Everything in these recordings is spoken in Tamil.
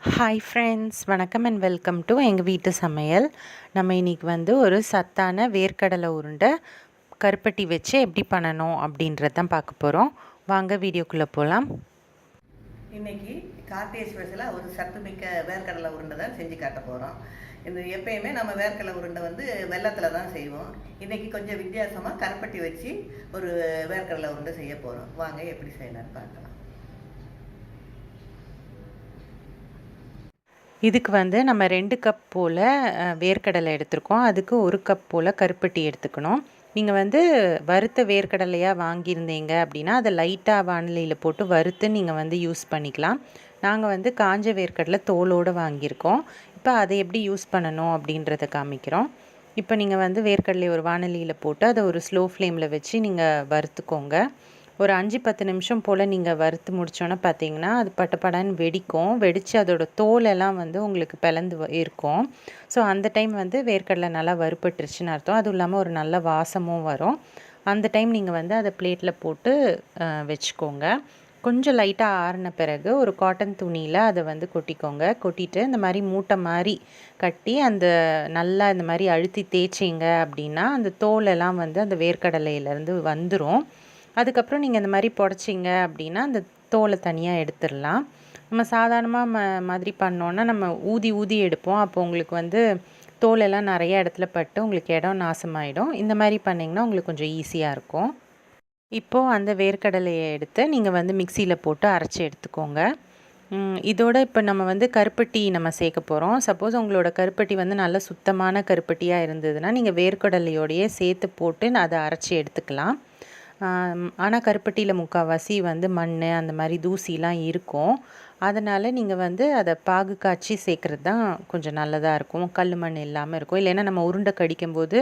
ஹாய் ஃப்ரெண்ட்ஸ், வணக்கம் அண்ட் வெல்கம் டு எங்கள் வீட்டு சமையல். நம்ம இன்றைக்கி வந்து ஒரு சத்தான வேர்க்கடலை உருண்டை கருப்பட்டி வச்சு எப்படி பண்ணணும் அப்படின்றது தான் பார்க்க போகிறோம். வாங்க வீடியோக்குள்ளே போகலாம். இன்றைக்கி கார்த்திகை ஸ்பெஷலாக ஒரு சத்துமிக்க வேர்க்கடலை உருண்டை தான் செஞ்சு காட்ட போகிறோம். இந்த எப்பயுமே நம்ம வேர்க்கடலை உருண்டை வந்து வெள்ளத்தில் தான் செய்வோம். இன்றைக்கி கொஞ்சம் வித்தியாசமாக கருப்பட்டி வச்சு ஒரு வேர்க்கடலை உருண்டை செய்ய போகிறோம். வாங்க எப்படி செய்யலான்னு பார்க்கலாம். இதுக்கு வந்து நம்ம 2 கப் போல் வேர்க்கடலை எடுத்துருக்கோம். அதுக்கு 1 கப் போல் கருப்பட்டி எடுத்துக்கணும். நீங்கள் வந்து வறுத்த வேர்க்கடலையாக வாங்கியிருந்தீங்க அப்படின்னா அதை லைட்டாக வானிலையில் போட்டு வறுத்து நீங்கள் வந்து யூஸ் பண்ணிக்கலாம். நாங்கள் வந்து காஞ்ச வேர்க்கடலை தோலோடு வாங்கியிருக்கோம். இப்போ அதை எப்படி யூஸ் பண்ணணும் அப்படின்றத காமிக்கிறோம். இப்போ நீங்கள் வந்து வேர்க்கடலை ஒரு வானிலையில் போட்டு அதை ஒரு ஸ்லோ ஃப்ளேமில் வச்சு நீங்கள் வறுத்துக்கோங்க. ஒரு 5-10 நிமிஷம் போல் நீங்கள் வறுத்து முடித்தோன்னே பார்த்தீங்கன்னா அது பட்டப்படன்னு வெடிக்கும். வெடித்து அதோட தோலெல்லாம் வந்து உங்களுக்கு பிளந்து இருக்கும். ஸோ அந்த டைம் வந்து வேர்க்கடலை நல்லா வறுபட்டுருச்சுன்னு அர்த்தம். அதுவும் இல்லாமல் ஒரு நல்ல வாசமும் வரும். அந்த டைம் நீங்கள் வந்து அதை பிளேட்டில் போட்டு வச்சுக்கோங்க. கொஞ்சம் லைட்டாக ஆறின பிறகு ஒரு காட்டன் துணியில் அதை வந்து கொட்டிக்கோங்க. கொட்டிட்டு இந்த மாதிரி மூட்டை மாதிரி கட்டி அந்த நல்லா இந்த மாதிரி அழுத்தி தேய்ச்சிங்க அப்படின்னா அந்த தோலெல்லாம் வந்து அந்த வேர்க்கடலையிலேருந்து வந்துடும். அதுக்கப்புறம் நீங்கள் இந்த மாதிரி புடச்சிங்க அப்படின்னா அந்த தோலை தனியாக எடுத்துடலாம். நம்ம சாதாரணமாக மாதிரி பண்ணோன்னா நம்ம ஊதி ஊதி எடுப்போம். அப்போ உங்களுக்கு வந்து தோலெல்லாம் நிறைய இடத்துல பட்டு உங்களுக்கு இடம் நாசமாயிடும். இந்த மாதிரி பண்ணிங்கன்னா உங்களுக்கு கொஞ்சம் ஈஸியாக இருக்கும். இப்போது அந்த வேர்க்கடலையை எடுத்து நீங்கள் வந்து மிக்சியில் போட்டு அரைச்சி எடுத்துக்கோங்க. இதோட இப்போ நம்ம வந்து கருப்பட்டி நம்ம சேர்க்க போகிறோம். சப்போஸ் உங்களோட கருப்பட்டி வந்து நல்ல சுத்தமான கருப்பட்டியாக இருந்ததுன்னா நீங்கள் வேர்க்கடலையோடையே சேர்த்து போட்டு அதை அரைச்சி எடுத்துக்கலாம். ஆனால் கருப்பட்டியில் முக்கால்வாசி வந்து மண் அந்த மாதிரி தூசிலாம் இருக்கும். அதனால் நீங்கள் வந்து அதை பாகு காய்ச்சி சேர்க்குறது தான் கொஞ்சம் நல்லதாக இருக்கும். கல் மண் இல்லாமல் இருக்கும். இல்லைன்னா நம்ம உருண்டை கடிக்கும்போது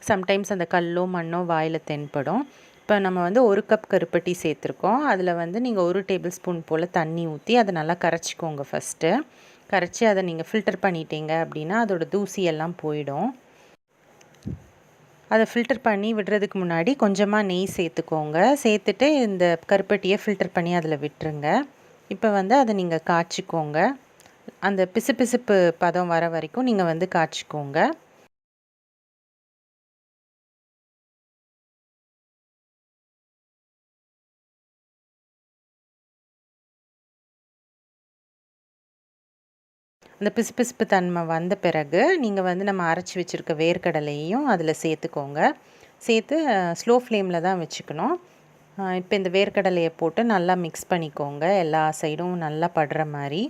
சம்டைம்ஸ் அந்த கல்லோ மண்ணோ வாயில் தென்படும். இப்போ நம்ம வந்து 1 கப் கருப்பட்டி சேர்த்துருக்கோம். அதில் வந்து நீங்கள் 1 டேபிள் ஸ்பூன் போல் தண்ணி ஊற்றி அதை நல்லா கரைச்சிக்கோங்க. ஃபஸ்ட்டு கரைச்சி அதை நீங்கள் ஃபில்டர் பண்ணிட்டீங்க அப்படின்னா அதோட தூசியெல்லாம் போயிடும். அதை ஃபில்டர் பண்ணி விடுறதுக்கு முன்னாடி கொஞ்சமாக நெய் சேர்த்துக்கோங்க. சேர்த்துட்டு இந்த கருப்பட்டியை ஃபில்டர் பண்ணி அதில் விட்டுருங்க. இப்போ வந்து அதை நீங்கள் காய்ச்சிக்கோங்க. அந்த பிசுபிசுப்பு பதம் வர வரைக்கும் நீங்கள் வந்து காய்ச்சிக்கோங்க. அந்த பிசுபிசுப்பு தன்மை வந்த பிறகு நீங்கள் வந்து நம்ம அரைச்சி வச்சுருக்க வேர்க்கடலையும் அதில் சேர்த்துக்கோங்க. சேர்த்து ஸ்லோ ஃப்ளேமில் தான் வச்சுக்கணும். இப்போ இந்த வேர்க்கடலையை போட்டு நல்லா மிக்ஸ் பண்ணிக்கோங்க. எல்லா சைடும் நல்லா படுற மாதிரி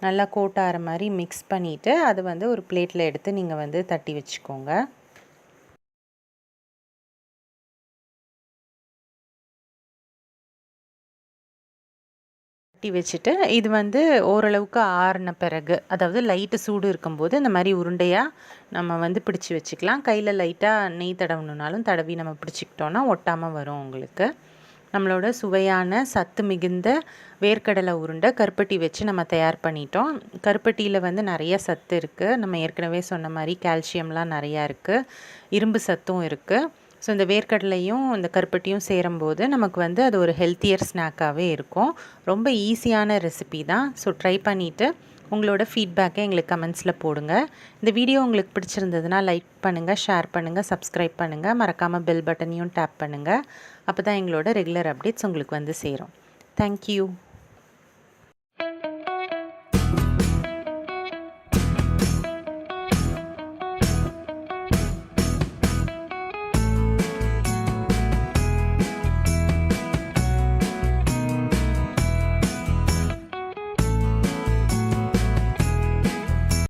நல்லா கோட்டாகிற மாதிரி மிக்ஸ் பண்ணிவிட்டு அது வந்து ஒரு பிளேட்டில் எடுத்து நீங்கள் வந்து தட்டி வச்சுக்கோங்க. தட்டி வச்சுட்டு இது வந்து ஓரளவுக்கு ஆறின பிறகு அதாவது லைட்டு சூடு இருக்கும்போது இந்த மாதிரி உருண்டையாக நம்ம வந்து பிடிச்சி வச்சுக்கலாம். கையில் லைட்டாக நெய் தடவணுனாலும் தடவி நம்ம பிடிச்சிக்கிட்டோன்னா ஒட்டாமல் வரும் உங்களுக்கு. நம்மளோட சுவையான சத்து மிகுந்த வேர்க்கடலை உருண்டை கருப்பட்டி வச்சு நம்ம தயார் பண்ணிட்டோம். கருப்பட்டியில் வந்து நிறைய சத்து இருக்குது. நம்ம ஏற்கனவே சொன்ன மாதிரி கால்சியம்லாம் நிறையா இருக்குது. இரும்பு சத்தும் இருக்குது. ஸோ இந்த வேர்க்கடலையும் இந்த கருப்பட்டியும் சேரும்போது நமக்கு வந்து அது ஒரு ஹெல்த்தியர் ஸ்நாக்காகவே இருக்கும். ரொம்ப ஈஸியான ரெசிபி தான். ஸோ ட்ரை பண்ணிவிட்டு உங்களோட ஃபீட்பேக்கை எங்களுக்கு கமெண்ட்ஸில் போடுங்க. இந்த வீடியோ உங்களுக்கு பிடிச்சிருந்ததுன்னா லைக் பண்ணுங்கள், ஷேர் பண்ணுங்கள், சப்ஸ்கிரைப் பண்ணுங்கள். மறக்காமல் பெல் பட்டனையும் டேப் பண்ணுங்கள். அப்போ தான் எங்களோட ரெகுலர் அப்டேட்ஸ் உங்களுக்கு வந்து சேரும். தேங்க்யூ.